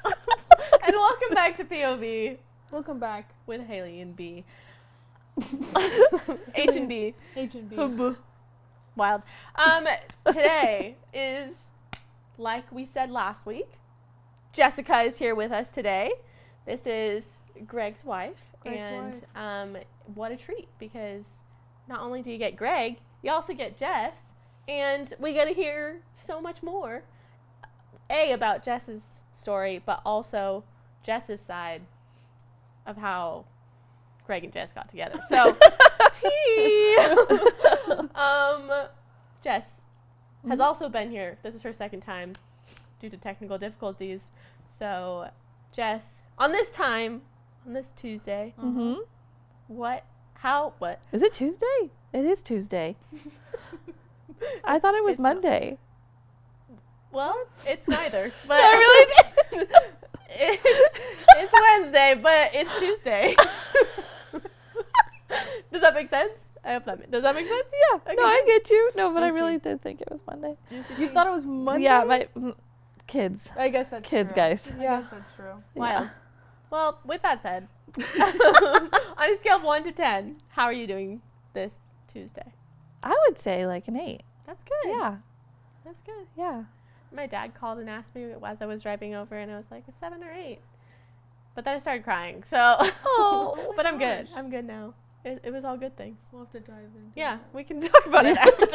And welcome back to POV Welcome back. with Haley and B. H and B. H and B. Wild. Today is, like we said last week, Jessica is here with us today. This is Greg's wife. What a treat, because not only do you get Greg, you also get Jess, and we get to hear so much more. About Jess's story, but also Jess's side of how Greg and Jess got together. So, Jess has also been here. This is her second time due to technical difficulties. So, Jess, on this Tuesday, what? Is it Tuesday? It is Tuesday. I thought it was Monday. Well, it's neither. But I really did. it's Wednesday, but it's Tuesday. Does that make sense? I hope does that make sense? Yeah. Okay. No, I get you. No, but Juicy. I really did think it was Monday. You thought it was Monday? Yeah, my kids. I guess that's Kids, true. guys. I guess that's true. Wild. Yeah. Well, with that said, on a scale of 1 to 10, how are you doing this Tuesday? I would say like an 8. That's good. Yeah. That's good. Yeah. My dad called and asked me as I was driving over, and I was like, a 7 or 8. But then I started crying, so. Oh, but I'm gosh. good. I'm good now. It was all good things. We'll have to dive into Yeah, that. we can talk about it after.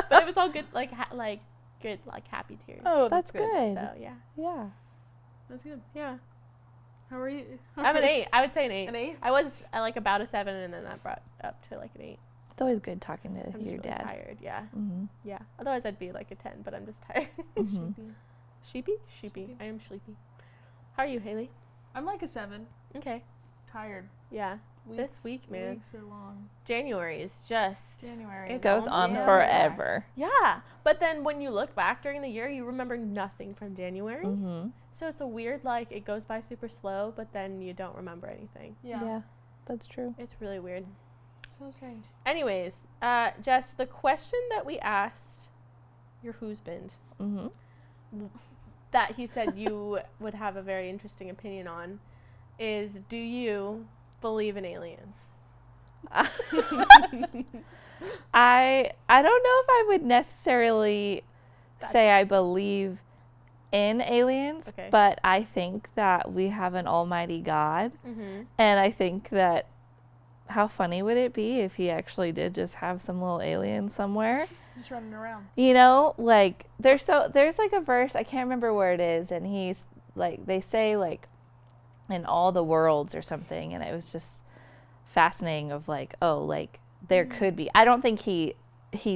But it was all good, good, happy tears. Oh, That's good. So, yeah. Yeah. That's good. Yeah. How are you? I'm an 8. I would say an 8. An 8? I was about a 7, and then that brought up to like an 8. It's always good talking to I'm just your really dad. tired, yeah. Mm-hmm. Yeah. Otherwise, I'd be like a 10, but I'm just tired. Mm-hmm. Sheepy? Sheepy. I am sleepy. How are you, Haley? I'm like a 7. Okay. Tired. Yeah. This week, man. Weeks are long. January is just... January. It It goes on forever. Yeah. But then when you look back during the year, you remember nothing from January. Mm-hmm. So it's a weird, it goes by super slow, but then you don't remember anything. Yeah. That's true. It's really weird. So strange. Anyways, Jess, the question that we asked your husband, Mm-hmm. that he said you would have a very interesting opinion on, is, do you believe in aliens? I don't know if I would necessarily That's say I interesting. believe in aliens, Okay. but I think that we have an almighty God, Mm-hmm. and I think that how funny would it be if he actually did just have some little alien somewhere? Just running around. You know, there's like a verse, I can't remember where it is, and he's like, they say like in all the worlds or something, and it was just fascinating of like, oh, like there could be. I don't think he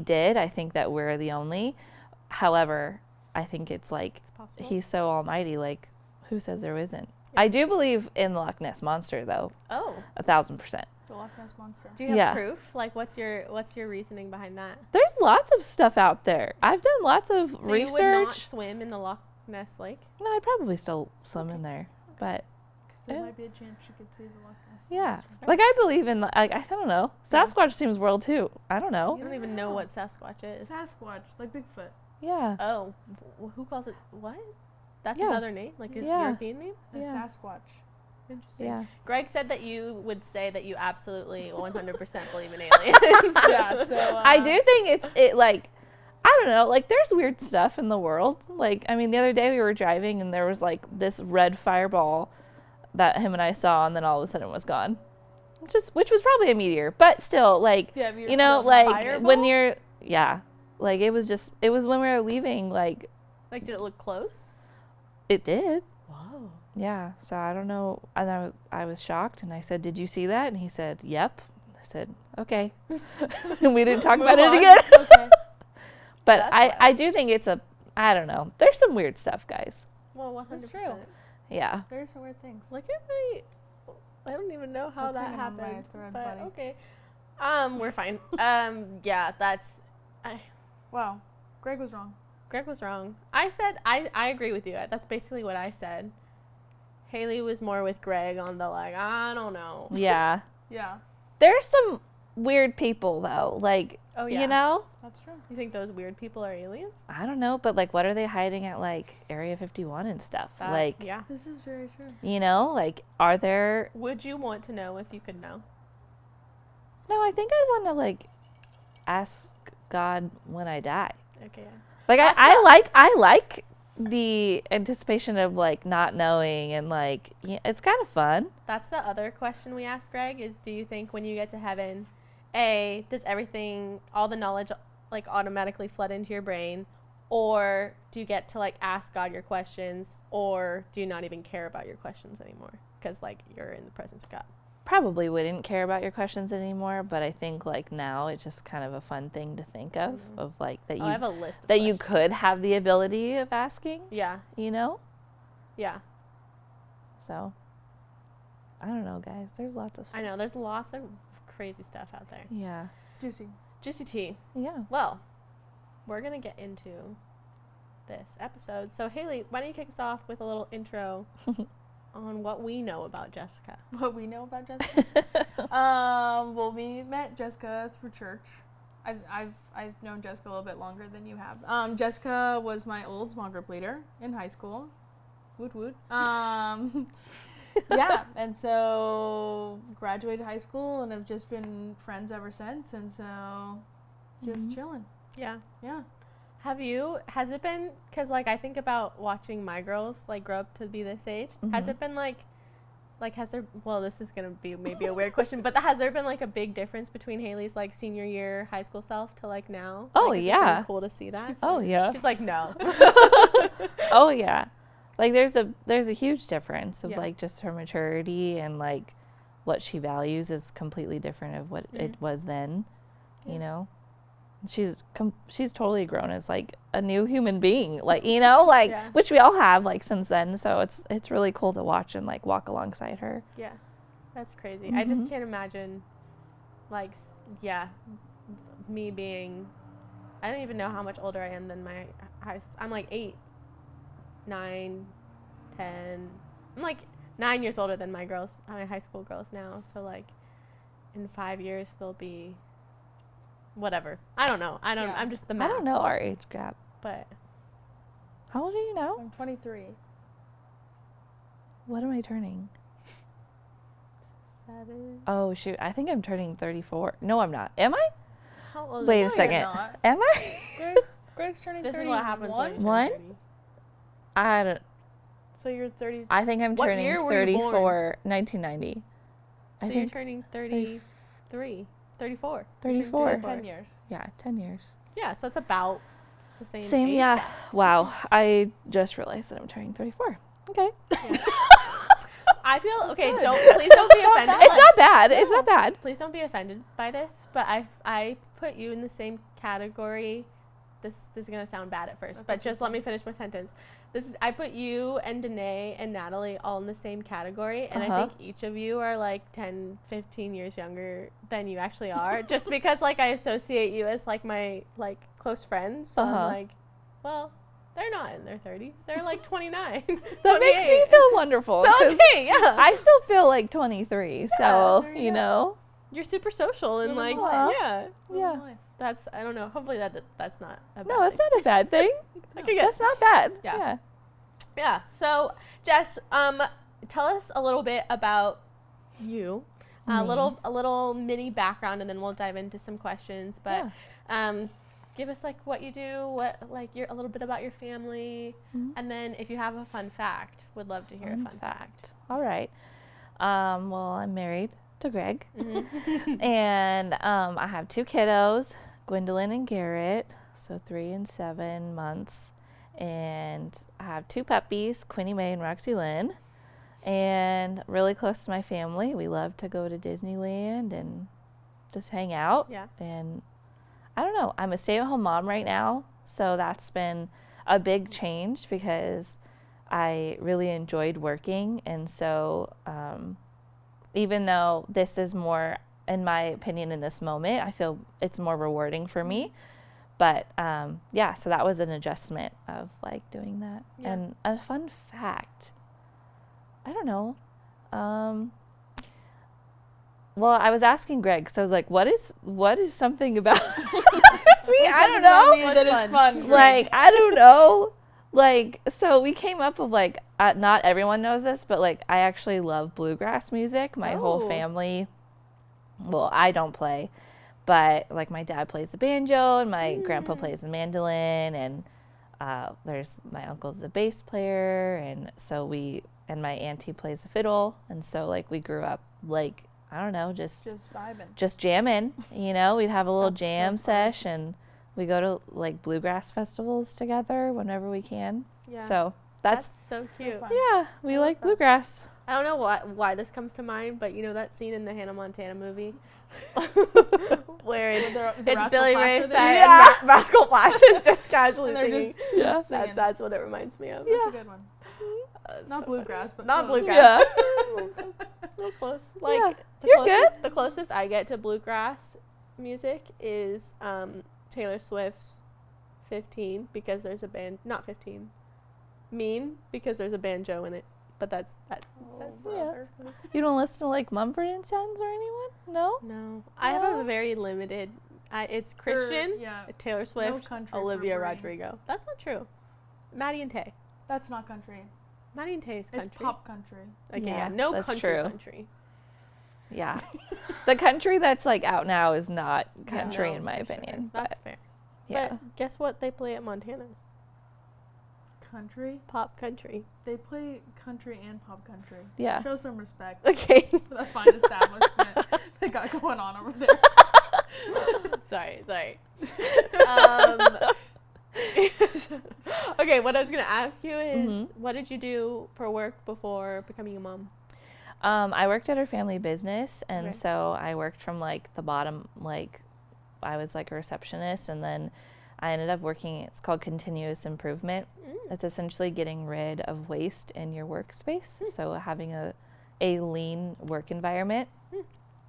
did. I think that we're the only. However, I think it's like It's possible. he's so almighty, like who says there isn't? I do believe in the Loch Ness Monster though, Oh. 1,000%. The Loch Ness Monster. Do you have Yeah. proof? Like, what's your reasoning behind that? There's lots of stuff out there. I've done lots of So research. you would not swim in the Loch Ness Lake? No, I'd probably still swim in there, but Because there Yeah. might be a chance you could see the Loch Ness yeah, Monster. like I believe in. I don't know. Sasquatch seems real too. I don't know. You don't even know what Sasquatch is. Sasquatch, like Bigfoot. Yeah. Oh, who calls it what? That's Yeah. his other name, like his Yeah. European name. A Yeah. Sasquatch. Interesting. Yeah. Greg said that you would say that you absolutely 100% believe in aliens. Yeah, so I do think it like, I don't know, like there's weird stuff in the world. Like, I mean, the other day we were driving and there was like this red fireball that him and I saw, and then all of a sudden it was gone. Which was probably a meteor, but still, like, Yeah, but you're you know, still like fireball? when you're, yeah, like it was when we were leaving, like Like, did it look close? it did. Whoa. Yeah, so I don't know. And I was shocked, and I said, "Did you see that?" And he said, "Yep." I said, "Okay," and we didn't talk about it on. again. Okay. But That's I wild. do think it's I don't know. There's some weird stuff, guys. Well, 100%. That's true. Yeah. There's some weird things. Look at I don't even know how That's that hanging on my happened. thread, but buddy. okay. We're fine. Yeah, Wow. Greg was wrong. Greg was wrong. I said, I agree with you. That's basically what I said. Haley was more with Greg on the, I don't know. Yeah. Yeah. There's some weird people though. Like, Oh, yeah. you know? That's true. You think those weird people are aliens? I don't know, but like what are they hiding at like Area 51 and stuff? Like, Yeah. This is very true. you know, like are there Would you want to know if you could know? No, I think I want to like ask God when I die. Okay. Yeah. Like That's I like the anticipation of like not knowing and like it's kind of fun. That's the other question we asked Greg is, do you think when you get to heaven, A, does everything, all the knowledge like automatically flood into your brain, or do you get to like ask God your questions, or do you not even care about your questions anymore because like you're in the presence of God? Probably wouldn't care about your questions anymore, but I think like now it's just kind of a fun thing to think of like that I have a list of that you questions. could have the ability of asking, Yeah. you know? Yeah. So I don't know, guys. There's lots of stuff. I know there's lots of crazy stuff out there. Yeah. Juicy. Juicy tea. Yeah. Well, we're going to get into this episode. So Haley, why don't you kick us off with a little intro on what we know about Jessica? What we know about Jessica? Well, we met Jessica through church. I've known Jessica a little bit longer than you have. Jessica was my old small group leader in high school. Woot woot. Yeah, and so graduated high school and have just been friends ever since, and so just chilling. Yeah. Yeah. Has it been, because like I think about watching my girls like grow up to be this age, has it been like has there, well, this is going to be maybe a weird question, but has there been like a big difference between Haley's like senior year high school self to like now? Oh, Like, has it yeah. been cool to see that. Oh yeah. She's like, no. Oh yeah. Like there's a huge difference of Yeah. like just her maturity and like what she values is completely different of what it was then, you know. She's totally grown as like a new human being, like, you know, like Yeah. which we all have like since then. So it's really cool to watch and like walk alongside her. Yeah. That's crazy. I just can't imagine like me being, I don't even know how much older I am than my I'm like 8, 9, 10. I'm like 9 years older than my high school girls now. So like in 5 years they'll be whatever. I don't know. Yeah. I'm just the I math. don't know our age gap. But How old are you now? I'm 23. What am I turning? 7. Oh shoot, I think I'm turning 34. No, I'm not. Am I? How old Wait are a you? second. not. Am I? Greg's turning This 31. is what happens when you turn One? 30. I don't. So you're 30. I think I'm What turning year were you born? 34. 1990. So I you're think turning 33, 34. 34. 10 years. Yeah, 10 years. Yeah, so it's about the same. Same, age yeah. gap. Wow, I just realized that I'm turning 34. Okay. I feel okay. good. Please don't be offended. It's not bad. It's not bad. Please don't be offended by this, but I put you in the same category. This is gonna sound bad at first, but just let me finish my sentence. I put you and Danae and Natalie all in the same category, and I think each of you are like 10, 15 years younger than you actually are, just because like I associate you as like my like close friends. So I'm like, well, they're not in their 30s. They're like 29. That makes me feel wonderful. So 'cause okay, yeah. I still feel like 23. So, there you you go. know. You're super social and Living like life. yeah. Yeah. That's, I don't know. Hopefully that's not a bad No, that's thing. not a bad thing. Okay, good. That's not bad. Yeah. Yeah. Yeah. So, Jess, tell us a little bit about you. A little mini background, and then we'll dive into some questions. But give us like what you do, what like a little bit about your family, and then if you have a fun fact, would love to hear a fun fact. All right. Well, I'm married to Greg, and I have 2 kiddos, Gwendolyn and Garrett, so 3 and 7 months, and I have 2 puppies, Quinnie Mae and Roxy Lynn, and really close to my family. We love to go to Disneyland and just hang out. Yeah. And I don't know, I'm a stay-at-home mom right now, so that's been a big change because I really enjoyed working, and so even though this is more, in my opinion, in this moment, I feel it's more rewarding for me. But yeah, so that was an adjustment of like doing that. Yeah. And a fun fact, I don't know. well, I was asking Greg, so I was like, what is something about me? I don't Something know. about me that is fun. Like, I don't know. Like, so we came up with like, not everyone knows this, but like, I actually love bluegrass music. My whole Oh. family, well, I don't play, but like my dad plays the banjo and my grandpa plays the mandolin, and there's my uncle's the bass player, and so and my auntie plays the fiddle, and so like we grew up like, I don't know, just vibing. just jamming, you know. We'd have a little That's so jam fun. sesh, and we go to like bluegrass festivals together whenever we can. Yeah. So that's that's so cute. fun. yeah, we I like love that. bluegrass. I don't know why this comes to mind, but you know that scene in the Hannah Montana movie where it's, The it's Rascal Billy Flatts Ray are Cyrus there. and Rascal Flatts is just casually And they're singing. just Yeah. singing. That's what it reminds me of. That's a good one. It's Not so bluegrass, funny. but Not close. bluegrass. Yeah. A little close. Like Yeah. the You're closest, The closest I get to bluegrass music is Taylor Swift's 15 because there's a band. Not 15. Mean because there's a banjo in it. But that's Yeah. You don't listen to like Mumford and Sons or anyone? No? No, I have a very limited. It's Christian, Yeah. Taylor Swift, country for Olivia Brie. Rodrigo. That's not true. Maddie and Tay. That's not country. Maddie and Tay is country. It's pop country. Okay, Yeah, no that's country true. country. Yeah. The country that's like out now is not Yeah, country no, in my for sure. opinion. That's But fair. yeah. But guess what they play at Montana's? Country? Pop country. They play country and pop country. Yeah. Show some respect Okay. for the fine establishment they got going on over there. sorry. Okay, what I was gonna ask you is, what did you do for work before becoming a mom? I worked at our family business, and Okay. so I worked from like the bottom, like I was like a receptionist, and then I ended up working, it's called continuous improvement. It's essentially getting rid of waste in your workspace, so having a lean work environment.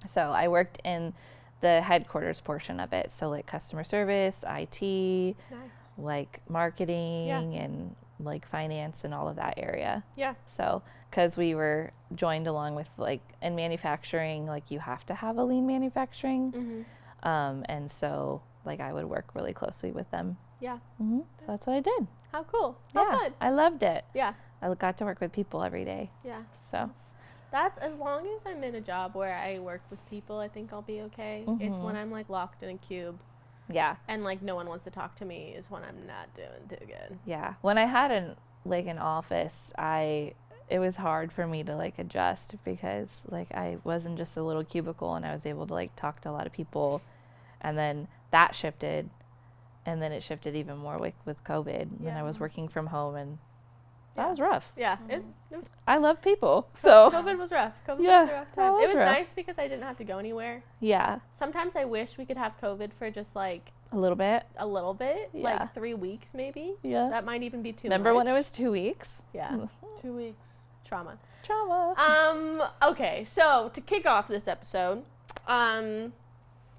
So I worked in the headquarters portion of it, so like customer service, IT, Nice. like marketing and like finance and all of that area. Yeah. So, because we were joined along with like in manufacturing, like you have to have a lean manufacturing. And so like I would work really closely with them. Yeah. So that's what I did. How cool. How Yeah, fun. I loved it. Yeah. I got to work with people every day. Yeah. So, That's as long as I'm in a job where I work with people, I think I'll be okay. It's when I'm like locked in a cube yeah. and like no one wants to talk to me is when I'm not doing too good. Yeah. When I had an office, it was hard for me to like adjust because like I wasn't just a little cubicle, and I was able to like talk to a lot of people, and then that shifted, and then it shifted even more with COVID. And then I was working from home, and that was rough. Yeah. It was, I love people. So COVID was rough. COVID Yeah, was a rough that time. was It was rough. nice because I didn't have to go anywhere. yeah, Sometimes I wish we could have COVID for just like a little bit. a little bit, Yeah. like 3 weeks maybe. Yeah. That might even be too Remember much. when it was 2 weeks? Yeah. 2 weeks. Trauma. Trauma. Okay, so to kick off this episode,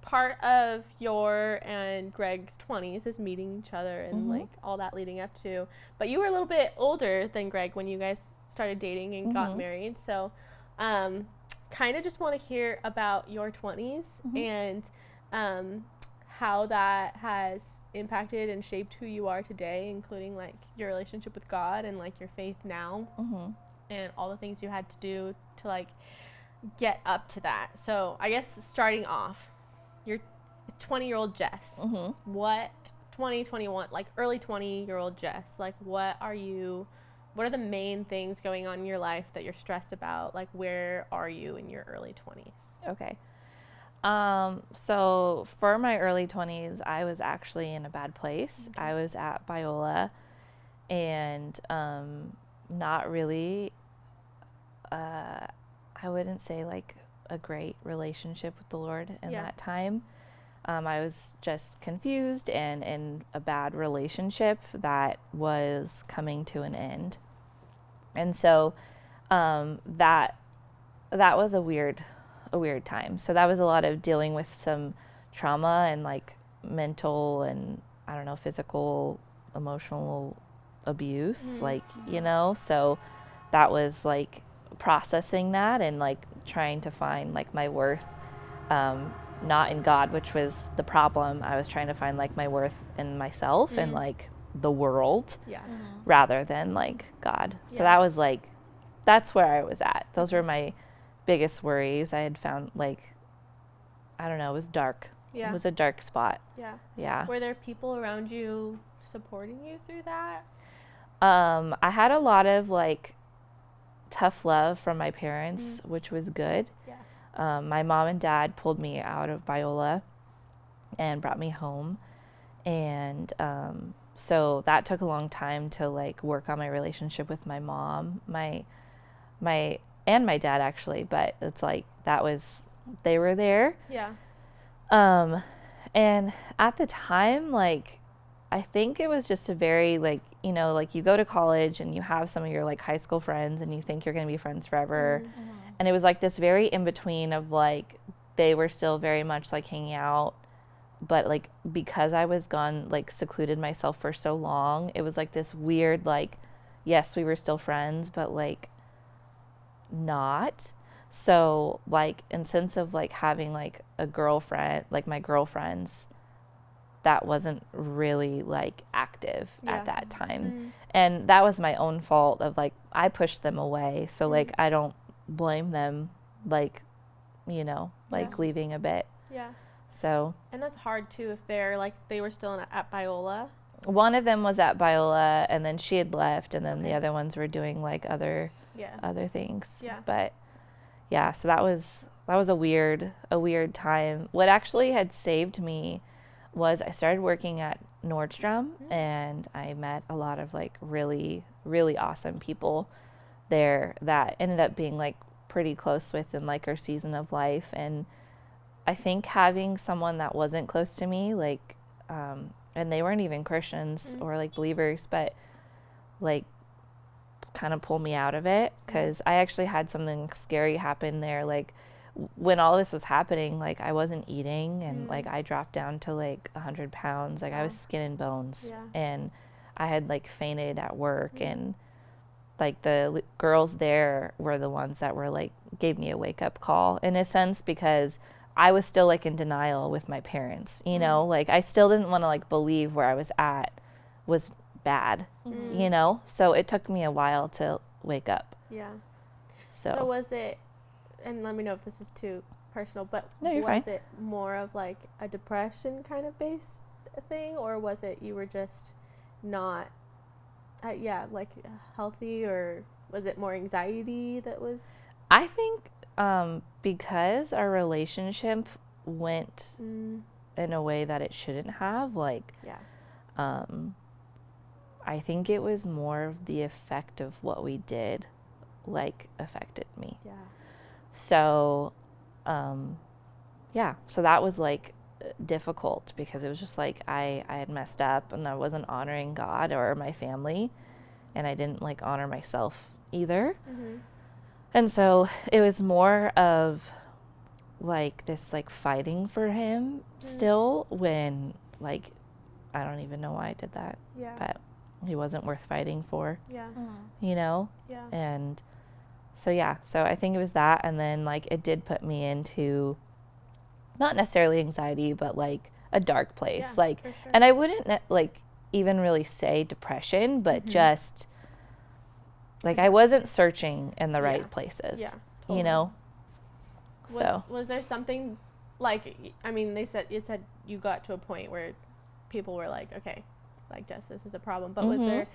part of your and Greg's 20s is meeting each other and like all that leading up to. But you were a little bit older than Greg when you guys started dating and got married. So kind of just want to hear about your 20s and how that has impacted and shaped who you are today, including like your relationship with God and like your faith now. And all the things you had to do to like get up to that. So I guess starting off, you're 20-year-old Jess. What 2021, like early 20-year-old Jess, like what are the main things going on in your life that you're stressed about? Like where are you in your early 20s? Okay. So for my early 20s, I was actually in a bad place. I was at Biola, and not really, I wouldn't say like a great relationship with the Lord in that time. I was just confused and in a bad relationship that was coming to an end. And so that was a weird time. So that was a lot of dealing with some trauma and like mental and I don't know, physical, emotional abuse, like, you know, so that was like processing that and like trying to find like my worth not in God, which was the problem. I was trying to find like my worth in myself and like the world Yeah. rather than like God. So Yeah. that was like, that's where I was at. Those were my biggest worries. I had found like, I don't know, it was dark. Yeah. It was a dark spot. Yeah. Yeah. Were there people around you supporting you through that? I had a lot of like tough love from my parents, which was good. Yeah. My mom and dad pulled me out of Biola and brought me home. And so that took a long time to like work on my relationship with my mom, my and my dad actually, but it's like they were there. Yeah. And at the time, like, I think it was just a very like, you know, like you go to college and you have some of your like high school friends and you think you're going to be friends forever. And it was like this very in between of like, they were still very much like hanging out, but like, because I was gone, like secluded myself for so long, it was like this weird, like, yes, we were still friends, but like not. So like, in sense of like having like a girlfriend, like my girlfriends, that wasn't really like active at that time. And that was my own fault of like, I pushed them away. So like, I don't blame them, like, you know, like leaving a bit. Yeah. So. And that's hard too if they're like, they were still at Biola. One of them was at Biola and then she had left and then the other ones were doing like other things. Yeah. But yeah, so that was a weird time. What actually had saved me was I started working at Nordstrom and I met a lot of like really, really awesome people there that ended up being like pretty close with in like our season of life. And I think having someone that wasn't close to me, like, and they weren't even Christians or like believers, but like kind of pulled me out of it, because I actually had something scary happen there. Like when all this was happening, like I wasn't eating and like I dropped down to like 100 pounds. Like I was skin and bones and I had like fainted at work and like the girls there were the ones that were like, gave me a wake up call in a sense, because I was still like in denial with my parents, you know, like I still didn't want to like believe where I was at was bad, you know? So it took me a while to wake up. Yeah. So was it, and let me know if this is too personal, but No, you're was fine. it more of like a depression kind of based thing, or was it you were just not, like healthy, or was it more anxiety that was? I think because our relationship went in a way that it shouldn't have, like, I think it was more of the effect of what we did, like, affected me. Yeah. So, so that was, like, difficult, because it was just, like, I had messed up, and I wasn't honoring God or my family, and I didn't, like, honor myself either. And so it was more of, like, this, like, fighting for him still, when, like, I don't even know why I did that. Yeah. But he wasn't worth fighting for. Yeah. You know? Yeah. And so, so I think it was that. And then, like, it did put me into not necessarily anxiety, but, like, a dark place. Yeah, like, for sure. and I wouldn't, like, even really say depression, but just, like, I wasn't searching in the right places. Yeah. You know? Was there something, like, I mean, it said you got to a point where people were like, okay, like, Jess, this is a problem. But was there,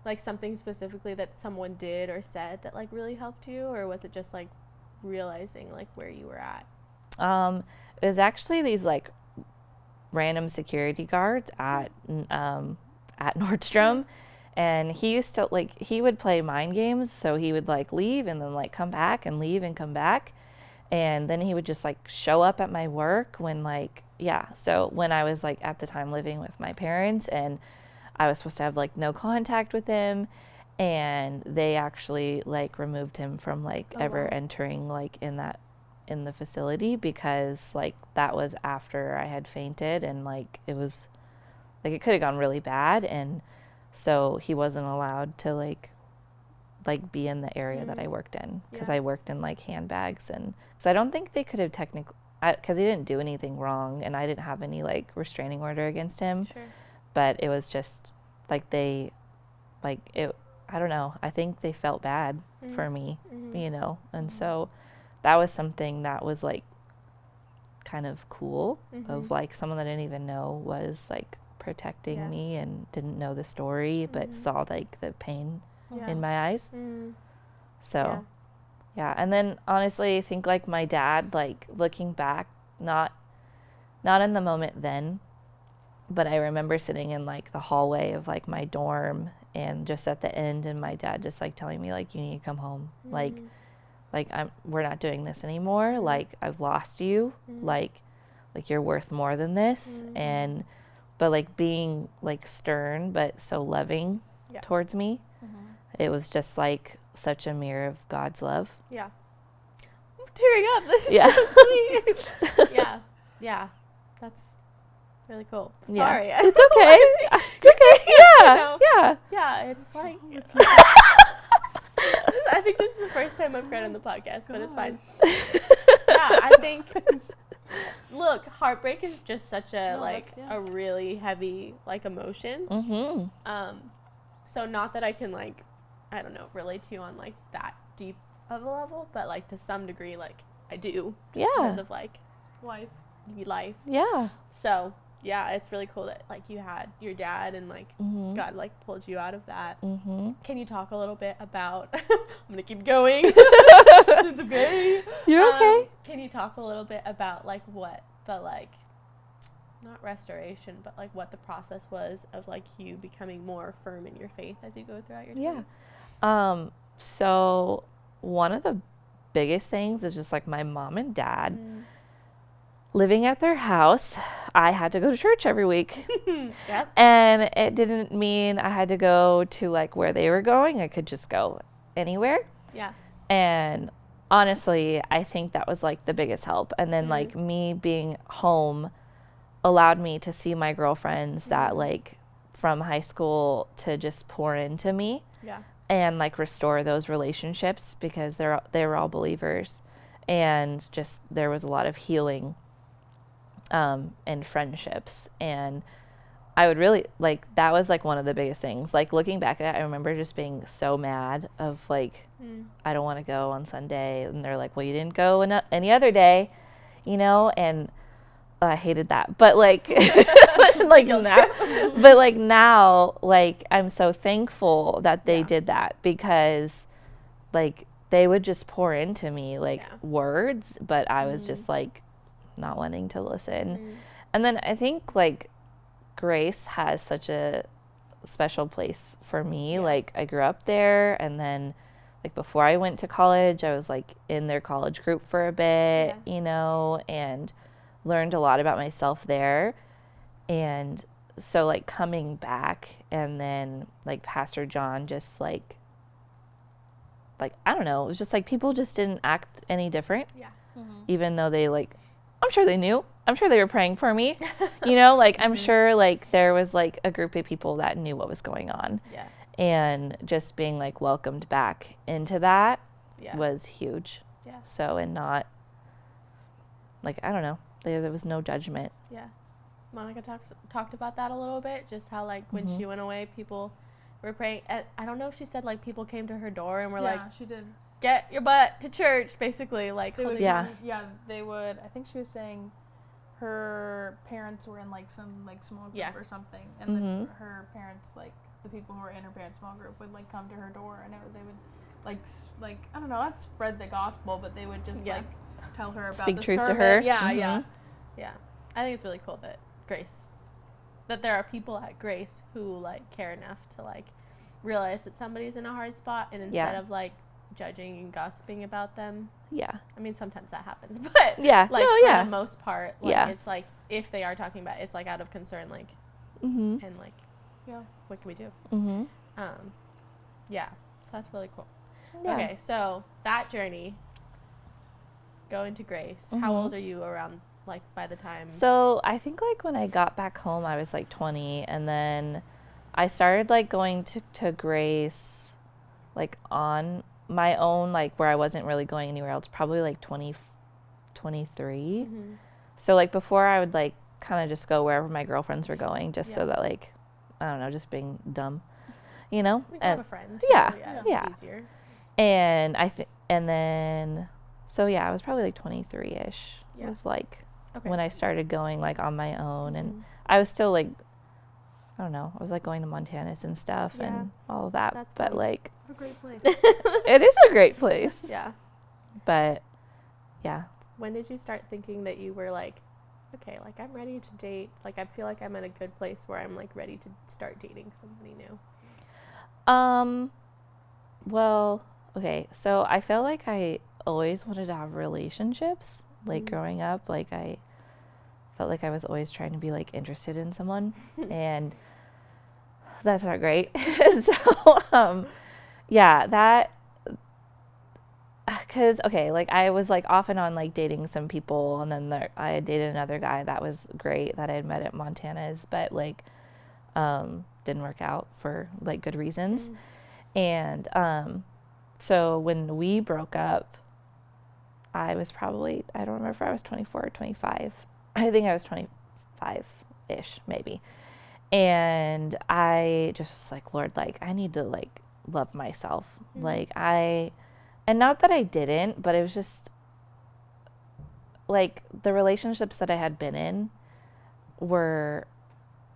like, something specifically that someone did or said that, like, really helped you? Or was it just, like, realizing, like, where you were at? It was actually these, like, random security guards at Nordstrom. And he used to, like, he would play mind games. So he would, like, leave and then, like, come back and leave and come back. And then he would just, like, show up at my work when, like, so when I was, like, at the time living with my parents, and I was supposed to have, like, no contact with him, and they actually, like, removed him from, like, ever entering, like, in the facility, because, like, that was after I had fainted, and, like, it was, like, it could have gone really bad, and so he wasn't allowed to, like be in the area that I worked in, because I worked in, like, handbags, and because I don't think they could have because he didn't do anything wrong, and I didn't have any like restraining order against him. Sure. But it was just like I don't know. I think they felt bad for me, you know, and so that was something that was like kind of cool of like someone that I didn't even know was like protecting me and didn't know the story, but saw like the pain in my eyes. So, yeah. And then honestly, I think like my dad, like looking back, not in the moment then, but I remember sitting in like the hallway of like my dorm and just at the end, and my dad just like telling me like, you need to come home. Like we're not doing this anymore. Like I've lost you. Like you're worth more than this. But like being like stern, but so loving towards me. It was just like such a mirror of God's love. Yeah. I'm tearing up. This is so sweet. Yeah. That's really cool. Sorry. It's okay. It's okay. Yeah. Yeah, it's like I think this is the first time I've cried on the podcast, but it's fine. I think look, heartbreak is just such a a really heavy like emotion. So not that I can like, I don't know, relate to you on like that deep of a level, but like to some degree like I do. Because of like life. Yeah. So yeah, it's really cool that like you had your dad and like God like pulled you out of that. Can you talk a little bit about I'm gonna keep going. It's okay. You're okay. Can you talk a little bit about like what the like not restoration, but like what the process was of like you becoming more firm in your faith as you go throughout your days? So one of the biggest things is just like my mom and dad living at their house. I had to go to church every week. And it didn't mean I had to go to like where they were going. I could just go anywhere. And honestly, I think that was like the biggest help. And then like me being home allowed me to see my girlfriends that like from high school to just pour into me and like restore those relationships, because they were all believers, and just there was a lot of healing and friendships. And I would really like, that was like one of the biggest things. Like looking back at it, I remember just being so mad of like, I don't want to go on Sunday. And they're like, well, you didn't go any other day, you know? And I hated that. But like, now, like I'm so thankful that they did that, because like they would just pour into me like words, but I was just like not wanting to listen. And then I think like Grace has such a special place for me. Like I grew up there, and then like before I went to college, I was like in their college group for a bit, you know, and learned a lot about myself there. And so like coming back, and then like Pastor John just like I don't know, it was just like people just didn't act any different. Even though they like, I'm sure they knew. I'm sure they were praying for me. You know, like I'm sure like there was like a group of people that knew what was going on. And just being like welcomed back into that was huge. So, and not like, I don't know, there was no judgment. Monica talked about that a little bit, just how like when she went away, people were praying. I don't know if she said like people came to her door and were like, she did. Get your butt to church, basically. Like, they would, they would. I think she was saying her parents were in like some like small group or something, and then her parents, like the people who were in her parents' small group, would like come to her door, and they would like I don't know, not spread the gospel, but they would just like tell her about speak the truth sermon. to her. Yeah. I think it's really cool that there are people at Grace who like care enough to like realize that somebody's in a hard spot, and instead of like judging and gossiping about them. I mean, sometimes that happens, but like for the most part, like it's like if they are talking about it, it's like out of concern, like and like what can we do? So that's really cool. Okay, so that journey going to Grace, how old are you around like by the time? So I think like when I got back home I was like 20, and then I started like going to Grace like on my own, like where I wasn't really going anywhere else, probably like 2012 23. Mm-hmm. So like before I would like kind of just go wherever my girlfriends were going just so Yeah. that like, I don't know, just being dumb, you know? We can have a friend. yeah, It's easier. And and then, so yeah, I was probably like 23-ish. Yeah. It was like Okay. when I started going like on my own, and Mhm. I was still like, I don't know, I was like going to Montana's and stuff Yeah. and all of that. That's but fun. like, A great place. it is a great place. Yeah. But yeah. When did you start thinking that you were like, okay, like I'm ready to date? Like I feel like I'm in a good place where I'm like ready to start dating somebody new. Well, okay, so I felt like I always wanted to have relationships. Like Mhm. growing up, like I felt like I was always trying to be like interested in someone, and that's not great. And so, yeah, that, because okay, like I was like off and on like dating some people, and then I had dated another guy that was great that I had met at Montana's, but like didn't work out for like good reasons. Mm. And so when we broke up, I was probably, I don't remember if I was 24 or 25. I think I was 25-ish maybe. And I just was like, Lord, like I need to like love myself. Mm. Like and not that I didn't, but it was just like the relationships that I had been in were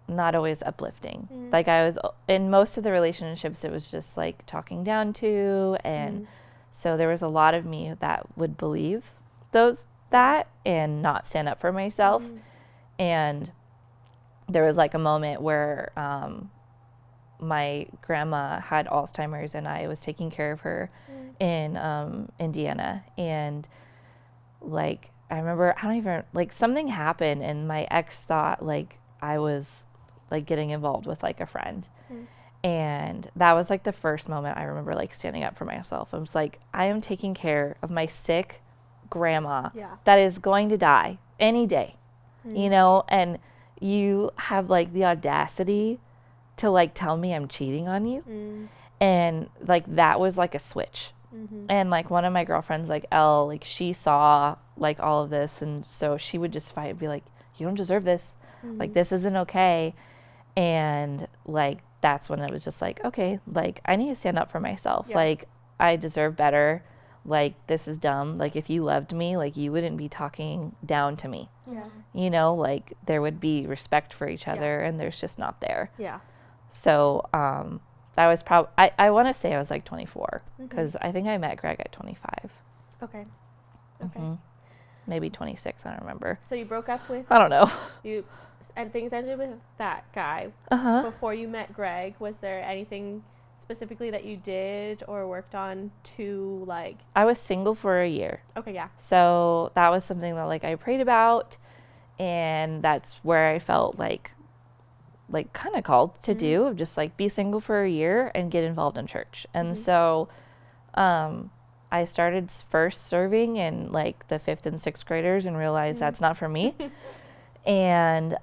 not always uplifting. Mm. Like I was in most of the relationships, it was just like talking down to, and so there was a lot of me that would believe that and not stand up for myself. Mm. And there was like a moment where my grandma had Alzheimer's, and I was taking care of her in Indiana. And like I remember, I don't even, like something happened, and my ex thought like I was like getting involved with like a friend. And that was like the first moment I remember like standing up for myself. I was like, I am taking care of my sick grandma Yeah. that is going to die any day, you know, and you have like the audacity to like tell me I'm cheating on you. And like that was like a switch. And like one of my girlfriends, like Elle, like she saw like all of this, and so she would just fight and be like, you don't deserve this. Like this isn't okay. And like that's when it was just like, okay, like I need to stand up for myself. Yeah. Like I deserve better. Like this is dumb. Like if you loved me, like you wouldn't be talking down to me. Yeah. You know, like there would be respect for each other, and there's just not there. Yeah. So that was probably, I want to say I was like 24, because I think I met Greg at 25. Okay. Okay. Maybe 26, I don't remember. So you broke up with I don't know. and things ended with that guy. Uh-huh. Before you met Greg, was there anything specifically that you did or worked on to like? I was single for a year. Okay, yeah. So that was something that like I prayed about, and that's where I felt like kind of called to do, of just like be single for a year and get involved in church. And so I started first serving in like the 5th and 6th graders and realized that's not for me. And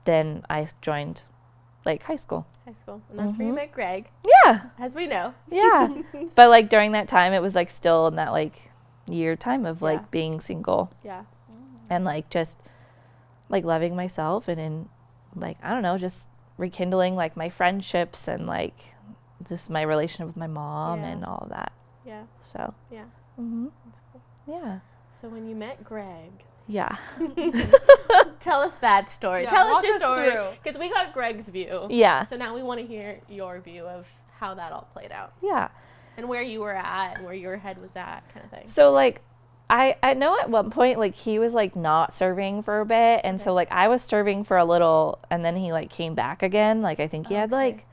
then I joined like high school. High school. And that's where you met Greg, Yeah. as we know. Yeah. But like during that time, it was like still in that like year time of like Yeah. being single Yeah. and like just like loving myself, and in like, I don't know, just rekindling like my friendships and like just my relationship with my mom Yeah. and all of that. Yeah. So, Yeah. that's cool. Yeah. So when you met Greg, Yeah. tell us that story. Yeah, Tell us walk your us story. through. Because we got Greg's view. Yeah. So now we want to hear your view of how that all played out Yeah. and where you were at and where your head was at, kind of thing. So like I know at one point like he was like not serving for a bit, and so like I was serving for a little, and then he like came back again. Like I think he had like,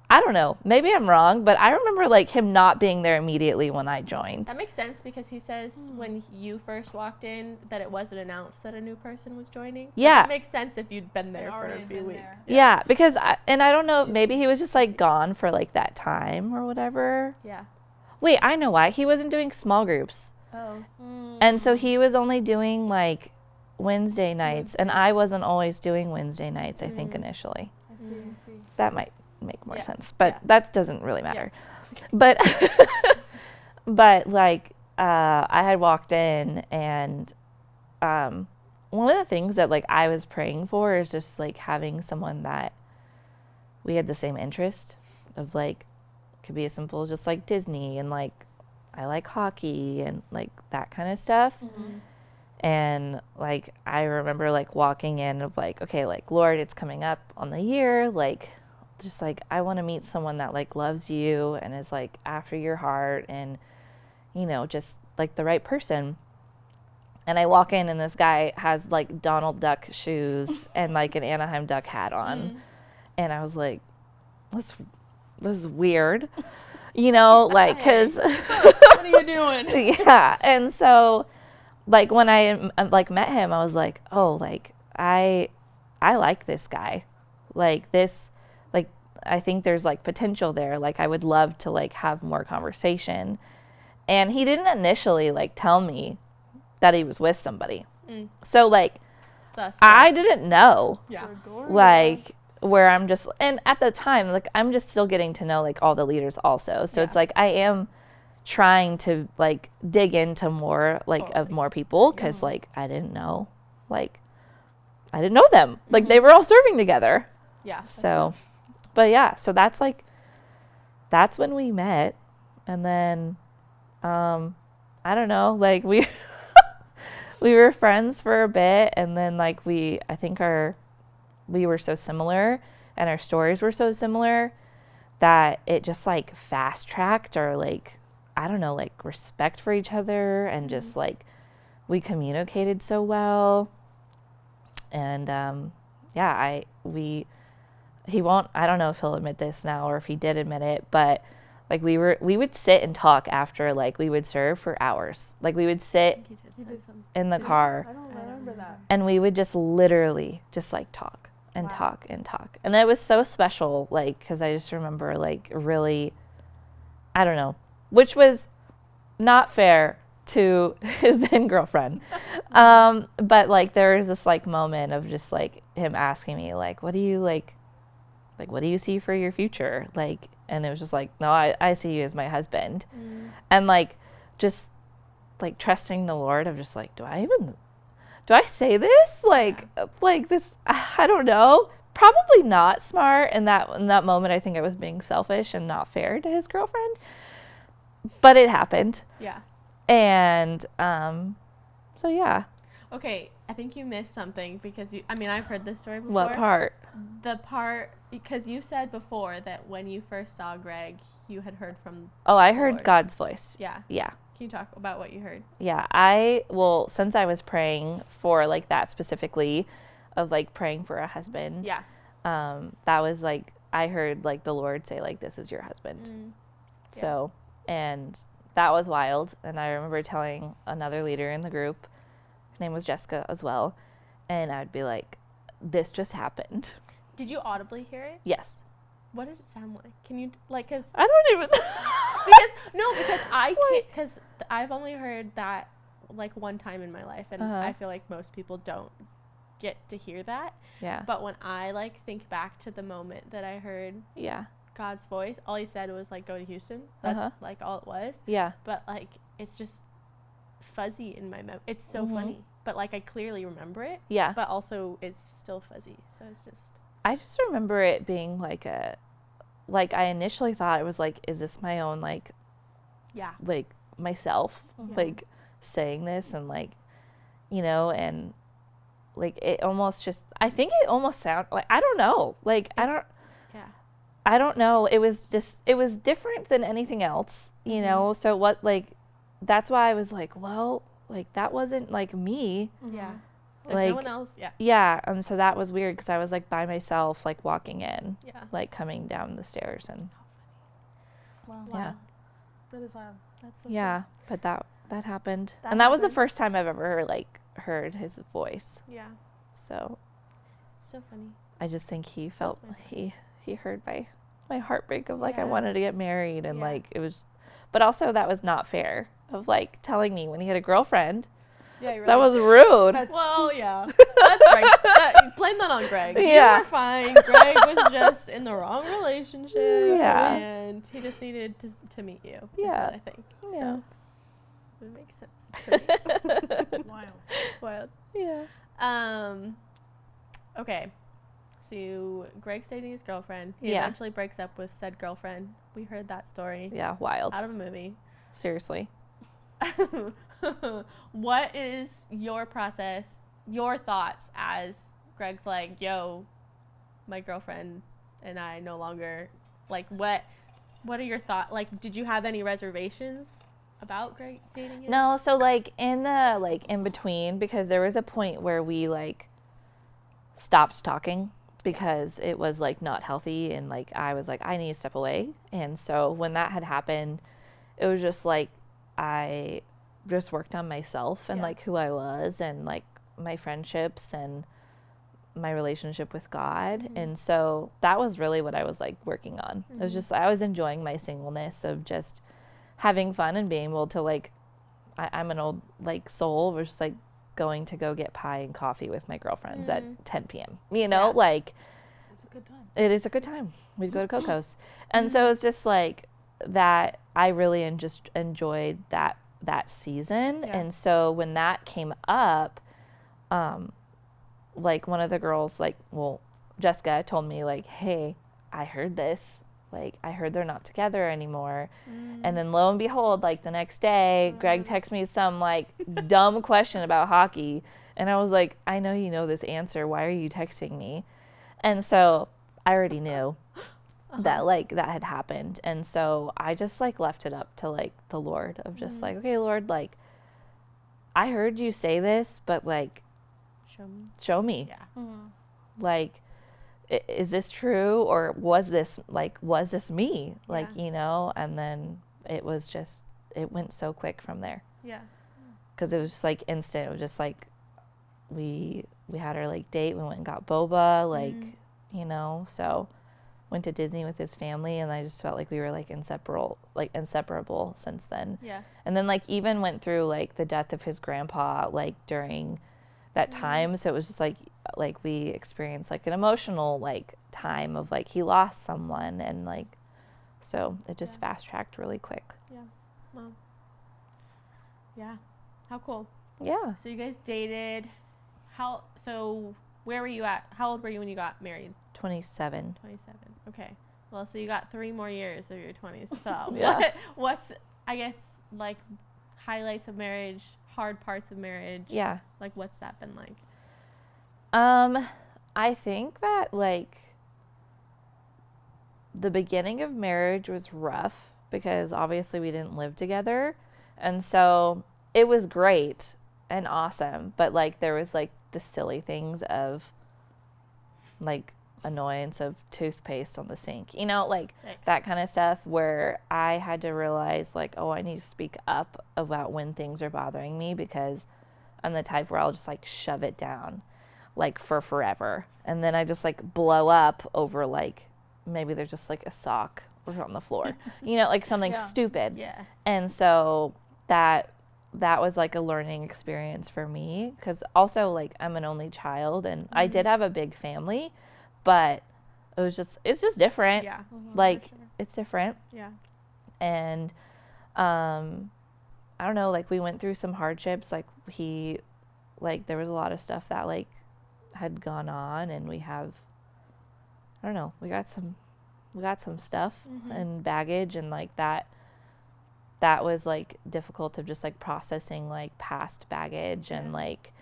I don't know, maybe I'm wrong, but I remember like him not being there immediately when I joined. That makes sense because he says when you first walked in that it wasn't announced that a new person was joining. Yeah. It makes sense if you'd been there for already a few been weeks. there. Yeah, because I don't know, maybe he was just like gone for like that time or whatever. Yeah. Wait, I know why. He wasn't doing small groups. Oh. And so he was only doing like Wednesday nights, and I wasn't always doing Wednesday nights, I think initially. I see. That might make more Yeah. sense, but Yeah. that doesn't really matter. But but like I had walked in, and one of the things that like I was praying for is just like having someone that we had the same interest of, like, could be as simple as just like Disney, and like I like hockey and like that kind of stuff. And like I remember like walking in of like, okay, like, Lord, it's coming up on the year, like, just like I want to meet someone that like loves you and is like after your heart, and you know, just like the right person. And I walk in, and this guy has like Donald Duck shoes and like an Anaheim Duck hat on. And I was like, this is weird, you know, like, because What are you doing? yeah. And so like when I like met him, I was like, oh, like I like this guy, like this, like I think there's like potential there, like I would love to like have more conversation. And he didn't initially like tell me that he was with somebody. So like Suspect. I didn't know, Yeah. like, where I'm just, and at the time, like, I'm just still getting to know like all the leaders also. So it's like I am trying to like dig into more like of more people, because like I didn't know them, like they were all serving together. Yeah. So but yeah, so that's when we met. And then I don't know, like we were friends for a bit, and then like I think we were so similar, and our stories were so similar, that it just like fast tracked our like, I don't know, like respect for each other, and just like we communicated so well. And he won't, I don't know if he'll admit this now or if he did admit it, but like we would sit and talk after, like we would serve for hours. Like we would sit in the car, I don't remember that. and we would just literally just like talk and talk and talk. And it was so special, like, because I just remember like really, I don't know, which was not fair to his then girlfriend. But like there was this like moment of just like him asking me like, what do you what do you see for your future? Like, and it was just like, no, I see you as my husband. And like, just like trusting the Lord of just like, do I say this? Like this, I don't know. Probably not smart. In that moment, I think I was being selfish and not fair to his girlfriend, but it happened. Yeah. And, so yeah. Okay, I think you missed something, because I've heard this story before. What part? The part, because you said before that when you first saw Greg, you had heard from Oh, I the heard Lord. God's voice. Yeah. Yeah. Can you talk about what you heard? Yeah. Since I was praying for like that specifically, of like praying for a husband. Yeah. That was like, I heard like the Lord say like, this is your husband. Yeah. So, and that was wild. And I remember telling another leader in the group, her name was Jessica as well, and I'd be like, this just happened. Did you audibly hear it? Yes. What did it sound like? Can you, like, because I don't even because I can't, because I've only heard that like one time in my life, and I feel like most people don't get to hear that. Yeah. But when I like think back to the moment that I heard God's voice, all he said was like, go to Houston. That's like all it was. Yeah. But like, it's just fuzzy in my memory. It's so funny, but like I clearly remember it. Yeah. But also it's still fuzzy. So it's just. I just remember it being like I initially thought it was like, is this my own like, like myself, like saying this, and like, you know, and like it almost just, I think it almost sounded like, I don't know, like I don't know. It was different than anything else, you know? So what, like, that's why I was like, well, like that wasn't like me. Yeah. There's like no one else. Yeah. Yeah. And so that was weird, because I was like by myself, like walking in, Yeah. like coming down the stairs, and Wow. yeah. That is wild. That's so Yeah. But that happened. That And that was the happened. first time I've ever like heard his voice. Yeah. So So funny. I just think he felt, he heard my heartbreak of like, I Yeah. wanted to get married, and Yeah. like it was, but also that was not fair of like telling me when he had a girlfriend. Yeah, you're That right. was rude. Well, yeah. That's right. Blame that on Greg. Yeah. You were fine. Greg was just in the wrong relationship. Yeah. And he just needed to meet you. is Yeah. what I think. Yeah. So would make sense to me. Wild. Yeah. Okay. So Greg's dating his girlfriend. He Yeah. eventually breaks up with said girlfriend. We heard that story Yeah, wild. out of a movie. Seriously. What is your process, your thoughts as Greg's like, yo, my girlfriend and I no longer, like, what are your thoughts? Like, did you have any reservations about Greg dating him? No, so like in the like in between, because there was a point where we like stopped talking because it was like not healthy, and like I was like, I need to step away. And so when that had happened, it was just like I just worked on myself and like who I was and like my friendships and my relationship with God. And so that was really what I was like working on. It was just, I was enjoying my singleness of just having fun and being able to like, I'm an old like soul, was just like going to go get pie and coffee with my girlfriends at 10 p.m. You know, like It's a good time. it is a good time. We'd go to Coco's. And so it's just like that I really just enjoyed that season. Yeah. And so when that came up, like one of the girls, like, well, Jessica told me like, hey, I heard this. Like, I heard they're not together anymore. And then lo and behold, like the next day, Greg texts me some like dumb question about hockey. And I was like, I know you know this answer. Why are you texting me? And so I already knew that like that had happened. And so I just like left it up to like the Lord of just like, okay, Lord, like I heard you say this, but like show me. Yeah. Like, is this true, or was this me? Like, Yeah. you know? And then it was just, it went so quick from there. Yeah. Because it was just like instant. It was just like we had our like date. We went and got boba, like, you know, so went to Disney with his family, and I just felt like we were like inseparable since then. Yeah. And then like even went through like the death of his grandpa like during that time. So it was just like we experienced like an emotional like time of like he lost someone, and like so it just fast tracked really quick. Yeah. Well. Yeah. How cool. Yeah. So you guys dated. Where were you at? How old were you when you got married? 27. 27. Okay. Well, so you got 3 more years of your 20s. So Yeah. what's, I guess, like highlights of marriage, hard parts of marriage? Yeah. Like, what's that been like? I think that like the beginning of marriage was rough because obviously we didn't live together. And so it was great and awesome, but like there was like the silly things of like annoyance of toothpaste on the sink, you know, like that kind of stuff where I had to realize like, oh, I need to speak up about when things are bothering me, because I'm the type where I'll just like shove it down like for forever, and then I just like blow up over like maybe there's just like a sock on the floor, you know, like something stupid. Yeah. And so that was like a learning experience for me, because also like I'm an only child, and I did have a big family, but it's just different. Yeah. Like For sure. it's different. Yeah. And I don't know, like we went through some hardships, like there was a lot of stuff that like had gone on, and we got some stuff and baggage, and like that was like difficult of just like processing like past baggage. And like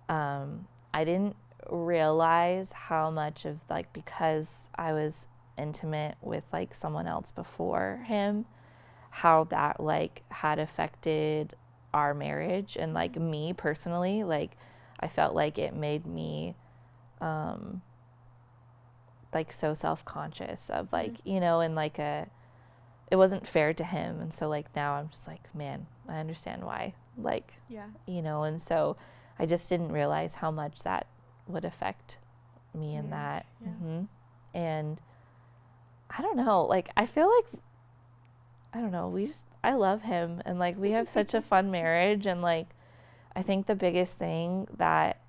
I didn't realize how much of like, because I was intimate with like someone else before him, how that like had affected our marriage and like me personally. Like I felt like it made me like so self-conscious of like, you know, and like it wasn't fair to him. And so like now I'm just like, man, I understand why, like, you know. And so I just didn't realize how much that would affect me in that. And I don't know, like I feel like, I don't know, I love him, and like we have such a fun marriage. And like I think the biggest thing that